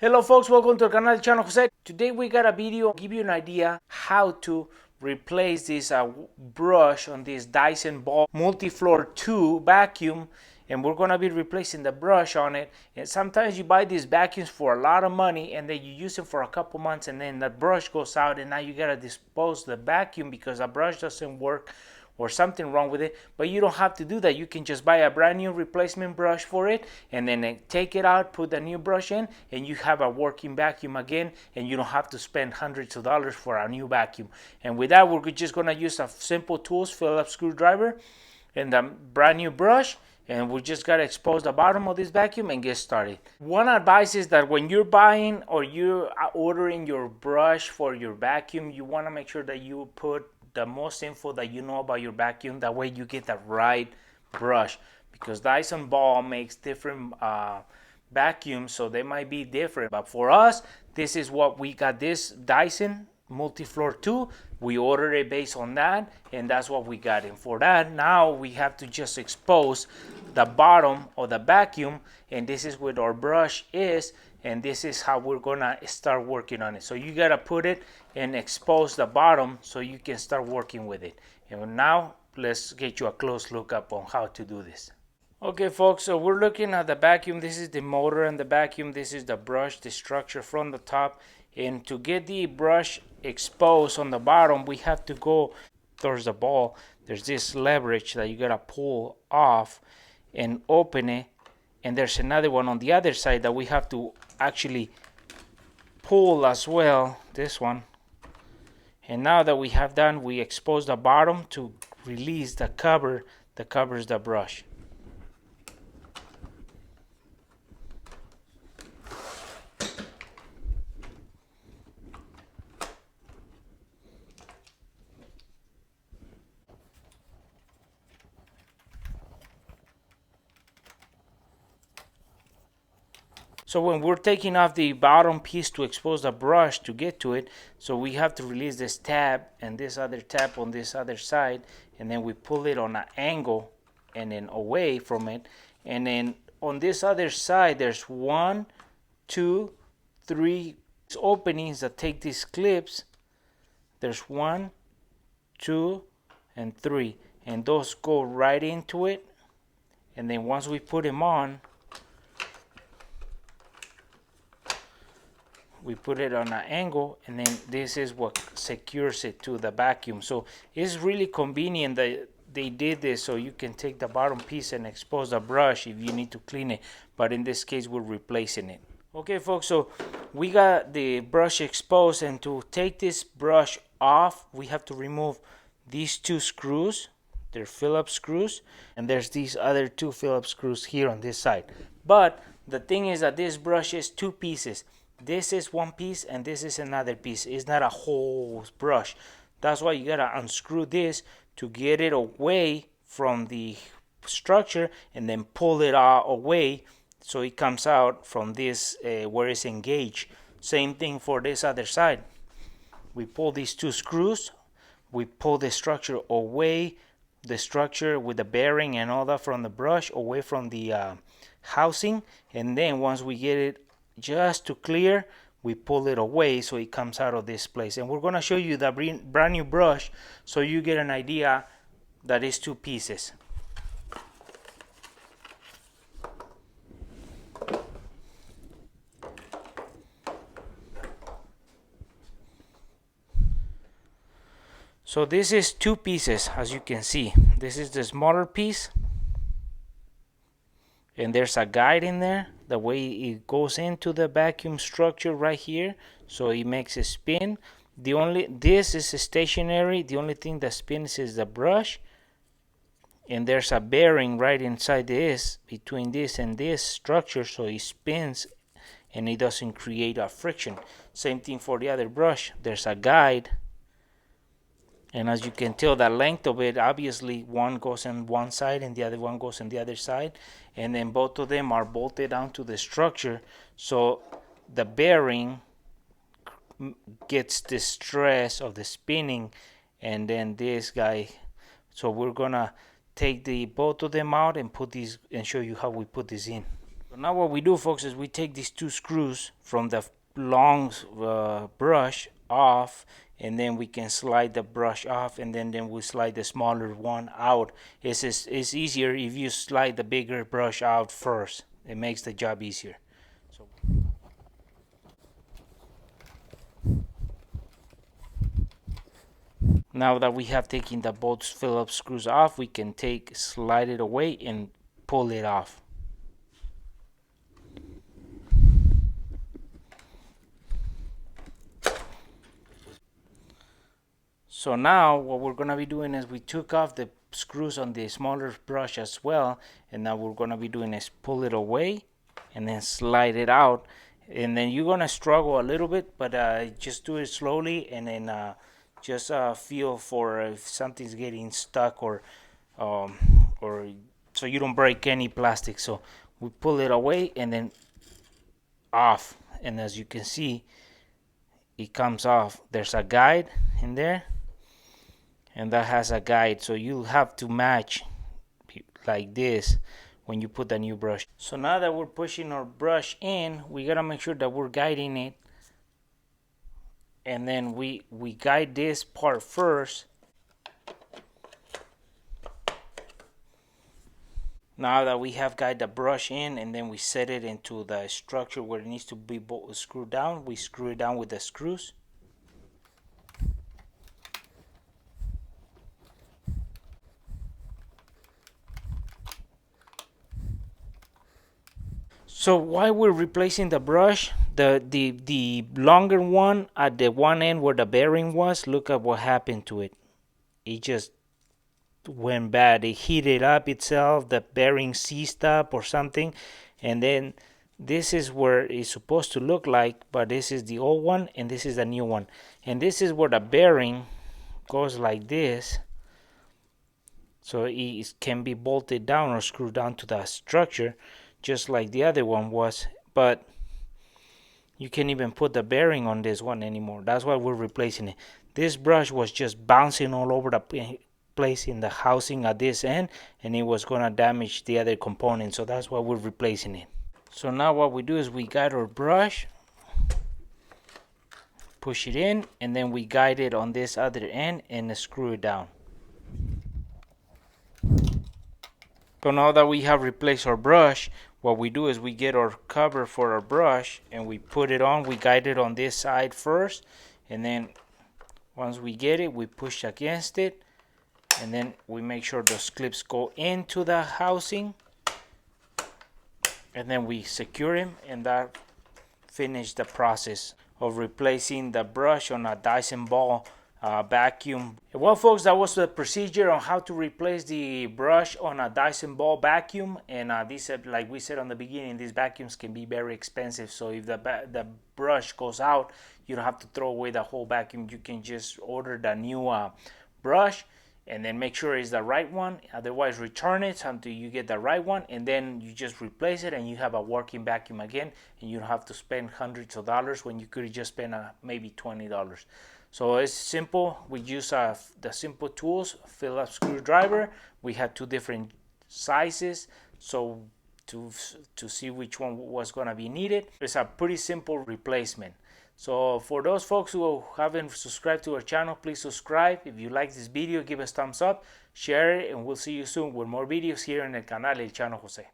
Hello folks, welcome to the canal channel Jose. Today we got a video give you an idea how to replace this brush on this Dyson Ball multi-floor 2 vacuum, and we're gonna be replacing the brush on it. And sometimes you buy these vacuums for a lot of money and then you use them for a couple months and then the brush goes out and now you gotta dispose the vacuum because the brush doesn't work or something wrong with it. But you don't have to do that. You can just buy a brand new replacement brush for it and then take it out, put the new brush in, and you have a working vacuum again, and you don't have to spend hundreds of dollars for a new vacuum. And with that, we're just gonna use a simple tools, Phillips screwdriver and a brand new brush, and we just gotta expose the bottom of this vacuum and get started. One advice is that when you're buying or you're ordering your brush for your vacuum, you wanna make sure that you put the most info that you know about your vacuum. That way you get the right brush, because Dyson Ball makes different vacuums, so they might be different. But for us, this is what we got, this Dyson multi-floor 2. We ordered it based on that, and that's what we got. And for that, now we have to just expose the bottom of the vacuum, and this is what our brush is, and this is how we're gonna start working on it. So you gotta put it and expose the bottom so you can start working with it. And now let's get you a close look up on how to do this. Okay folks, so we're looking at the vacuum. This is the motor and the vacuum. This is the brush, the structure from the top. And to get the brush exposed on the bottom, we have to go towards the ball. There's this leverage that you gotta pull off and open it, and there's another one on the other side that we have to actually pull as well, this one. And now that we have done, we expose the bottom to release the cover that covers the brush. So when we're taking off the bottom piece to expose the brush to get to it, so we have to release this tab and this other tab on this other side, and then we pull it on an angle and then away from it. And then on this other side, there's 1, 2, 3 openings that take these clips. There's 1, 2, and 3, and those go right into it. And then once we put them on, we put it on an angle, and then this is what secures it to the vacuum. So it's really convenient that they did this, so you can take the bottom piece and expose the brush if you need to clean it. But in this case, we're replacing it. Okay folks, so we got the brush exposed, and to take this brush off, we have to remove these 2 screws. They're Phillips screws, and there's these other 2 Phillips screws here on this side. But the thing is that this brush is 2 pieces. This is one piece and this is another piece. It's not a whole brush. That's why you gotta unscrew this to get it away from the structure, and then pull it away so it comes out from this where it's engaged. Same thing for this other side. We pull these 2 screws, we pull the structure away, the structure with the bearing and all that from the brush away from the housing, and then once we get it just to clear, we pull it away so it comes out of this place. And we're going to show you the brand new brush so you get an idea that it's 2 pieces. So this is 2 pieces, as you can see. This is the smaller piece, and there's a guide in there, the way it goes into the vacuum structure right here, so it makes a spin. This is stationary. The only thing that spins is the brush, and there's a bearing right inside this, between this and this structure, so it spins and it doesn't create a friction. Same thing for the other brush. There's a guide, and as you can tell, the length of it, obviously one goes on one side and the other one goes on the other side, and then both of them are bolted down to the structure, so the bearing gets the stress of the spinning, and then this guy. So we're gonna take both of them out and put these and show you how we put this in. So now what we do, folks, is we take these two screws from the long brush off, and then we can slide the brush off, and then we slide the smaller one out. It's easier if you slide the bigger brush out first. It makes the job easier. So now that we have taken the both Phillips screws off, we can slide it away and pull it off. So now what we're going to be doing is we took off the screws on the smaller brush as well, and now we're going to be doing is pull it away and then slide it out, and then you're going to struggle a little bit, but just do it slowly, and then just feel for if something's getting stuck or so you don't break any plastic. So we pull it away and then off, and as you can see, it comes off. There's a guide in there, and that has a guide, so you have to match like this when you put the new brush. So now that we're pushing our brush in, we gotta make sure that we're guiding it, and then we guide this part first. Now that we have guided the brush in, and then we set it into the structure where it needs to be screwed down, we screw it down with the screws. So while we're replacing the brush, the longer one at the one end where the bearing was, look at what happened to it. It just went bad. It heated up itself, the bearing seized up or something, and then this is where it's supposed to look like, but this is the old one and this is the new one, and this is where the bearing goes like this, so it can be bolted down or screwed down to the structure just like the other one was, but you can't even put the bearing on this one anymore. That's why we're replacing it. This brush was just bouncing all over the place in the housing at this end, and it was gonna damage the other component, so that's why we're replacing it. So now what we do is we guide our brush, push it in, and then we guide it on this other end and screw it down. So now that we have replaced our brush, what we do is we get our cover for our brush and we put it on. We guide it on this side first, and then once we get it, we push against it, and then we make sure those clips go into the housing, and then we secure them, and that finished the process of replacing the brush on a Dyson Ball vacuum. Well, folks, that was the procedure on how to replace the brush on a Dyson Ball vacuum. And these, like we said on the beginning, these vacuums can be very expensive. So if the brush goes out, you don't have to throw away the whole vacuum. You can just order the new brush, and then make sure it's the right one. Otherwise, return it until you get the right one, and then you just replace it, and you have a working vacuum again, and you don't have to spend hundreds of dollars when you could just spend maybe $20. So it's simple. We use the simple tools, Phillips screwdriver. We had two different sizes, so to see which one was going to be needed. It's a pretty simple replacement. So for those folks who haven't subscribed to our channel, please subscribe. If you like this video, give us thumbs up, share it, and we'll see you soon with more videos here en el canal El Chano José.